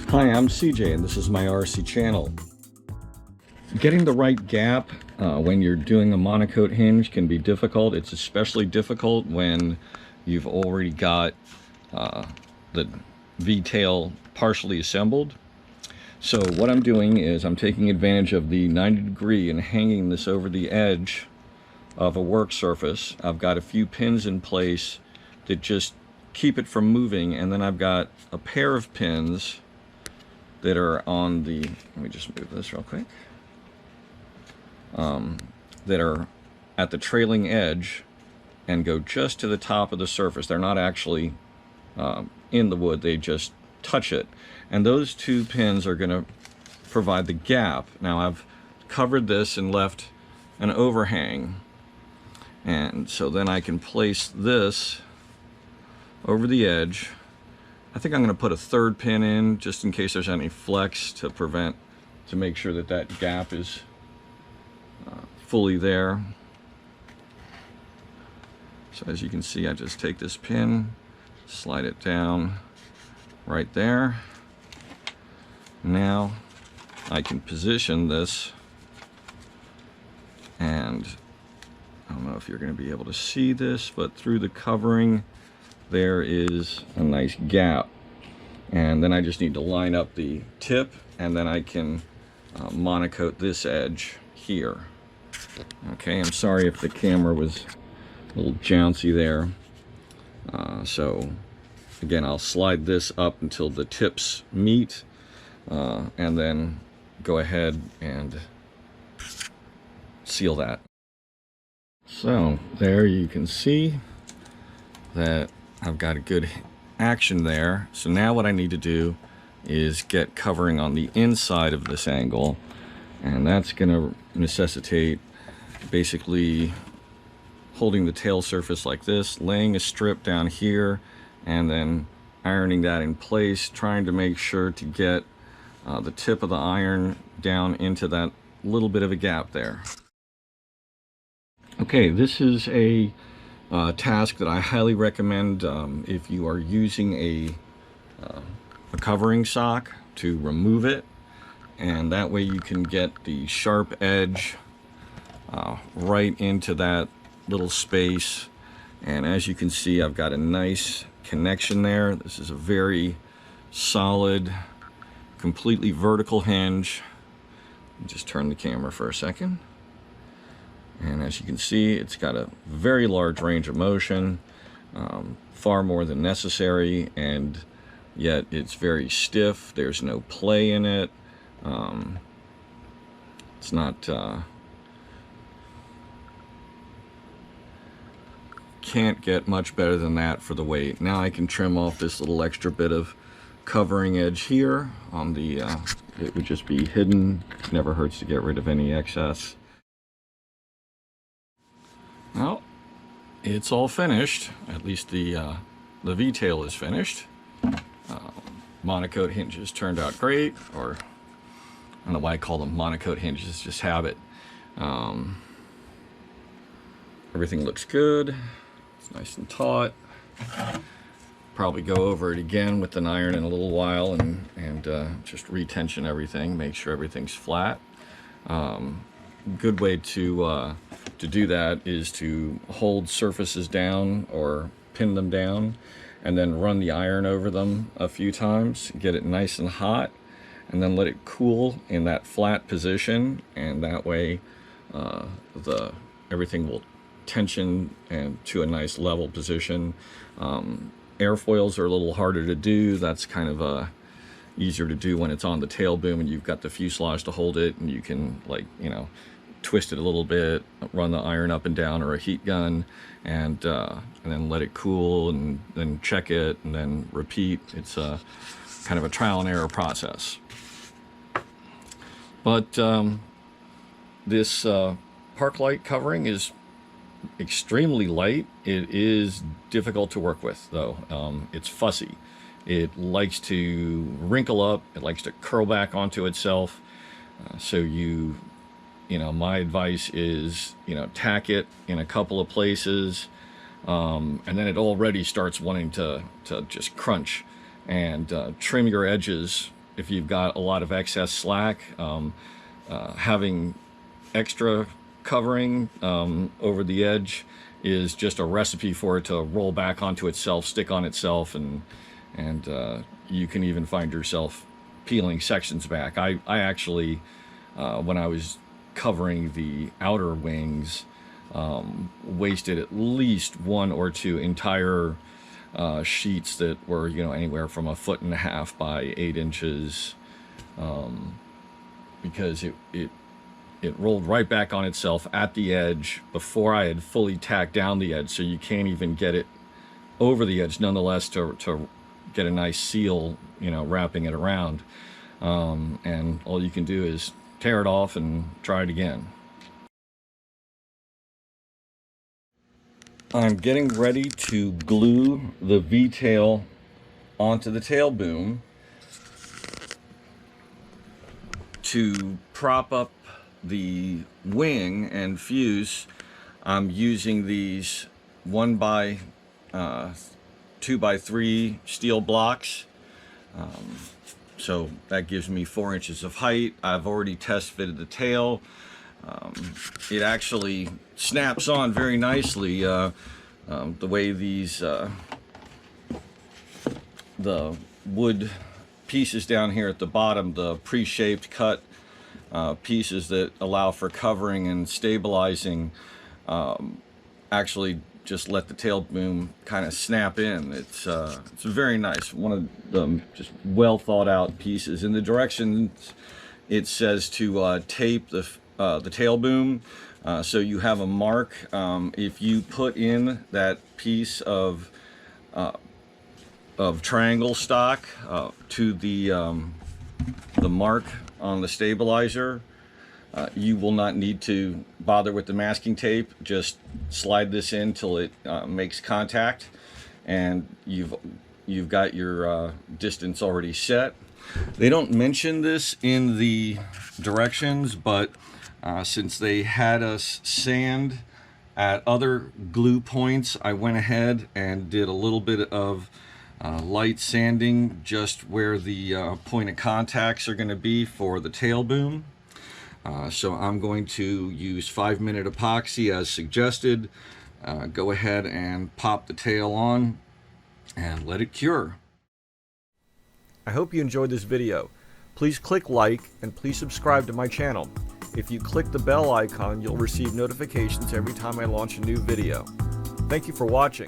Hi, I'm CJ and this is my RC channel. Getting the right gap when you're doing a monocoque hinge can be difficult. It's especially difficult when you've already got the VTail partially assembled. So what I'm doing is I'm taking advantage of the 90-degree and hanging this over the edge of a work surface. I've got a few pins in place that just keep it from moving, and then I've got a pair of pins that are on the, let me just move this real quick, that are at the trailing edge and go just to the top of the surface. They're not actually in the wood, they just touch it. And those two pins are going to provide the gap. Now I've covered this and left an overhang. And so then I can place this over the edge. I think I'm going to put a third pin in just in case there's any flex to make sure that that gap is fully there. So as you can see, I just take this pin, slide it down right there. Now I can position this, and I don't know if you're going to be able to see this, but through the covering there is a nice gap, and then I just need to line up the tip, and then I can monocoque this edge here. Okay, I'm sorry if the camera was a little jouncy there. So again, I'll slide this up until the tips meet, and then go ahead and seal that. So there you can see that I've got a good action there. So now what I need to do is get covering on the inside of this angle, and that's going to necessitate basically holding the tail surface like this, laying a strip down here, and then ironing that in place, trying to make sure to get the tip of the iron down into that little bit of a gap there. Okay, this is a task that I highly recommend if you are using a covering sock, to remove it, and that way you can get the sharp edge right into that little space. And as you can see, I've got a nice connection there. This is a very solid, completely vertical hinge. Just turn the camera for a second. And as you can see, it's got a very large range of motion, far more than necessary, and yet it's very stiff. There's no play in it. It's not, can't get much better than that for the weight. Now I can trim off this little extra bit of covering edge here on the, it would just be hidden. Never hurts to get rid of any excess. Well, it's all finished. At least the VTail is finished. Monocoque hinges turned out great, or I don't know why I call them monocoque hinges, just habit. Everything looks good. It's nice and taut. Probably go over it again with an iron in a little while and just retension everything, make sure everything's flat. Good way to do that is to hold surfaces down or pin them down, and then run the iron over them a few times, get it nice and hot, and then let it cool in that flat position, and that way everything will tension and to a nice level position. Airfoils are a little harder to do. That's kind of easier to do when it's on the tail boom and you've got the fuselage to hold it, and you can, like, you know, twist it a little bit, run the iron up and down, or a heat gun, and then let it cool, and then check it, and then repeat. It's kind of a trial and error process. But this park light covering is extremely light. It is difficult to work with, though. It's fussy. It likes to wrinkle up. It likes to curl back onto itself. So you know, my advice is, you know, tack it in a couple of places, and then it already starts wanting to just crunch. and trim your edges if you've got a lot of excess slack. Having extra covering over the edge is just a recipe for it to roll back onto itself, stick on itself, and you can even find yourself peeling sections back. I actually, when I was covering the outer wings, wasted at least 1 or 2 entire sheets that were, you know, anywhere from 1.5 feet by 8 inches, because it rolled right back on itself at the edge before I had fully tacked down the edge, so you can't even get it over the edge nonetheless to get a nice seal, you know, wrapping it around. And all you can do is tear it off and try it again. I'm getting ready to glue the VTail onto the tail boom. To prop up the wing and fuse, I'm using these 1x2x3 steel blocks. So that gives me 4 inches of height. I've already test fitted the tail. It actually snaps on very nicely. The way these the wood pieces down here at the bottom, the pre-shaped cut pieces that allow for covering and stabilizing, actually just let the tail boom kind of snap in. It's very nice. One of the just well thought out pieces. In the directions, it says to tape the tail boom, so you have a mark. If you put in that piece of triangle stock to the mark on the stabilizer, you will not need to bother with the masking tape. Just slide this in till it makes contact, and you've got your distance already set. They don't mention this in the directions, but since they had us sand at other glue points, I went ahead and did a little bit of light sanding just where the point of contacts are going to be for the tail boom. So I'm going to use 5-minute epoxy as suggested. Go ahead and pop the tail on and let it cure. I hope you enjoyed this video. Please click like and please subscribe to my channel. If you click the bell icon, you'll receive notifications every time I launch a new video. Thank you for watching.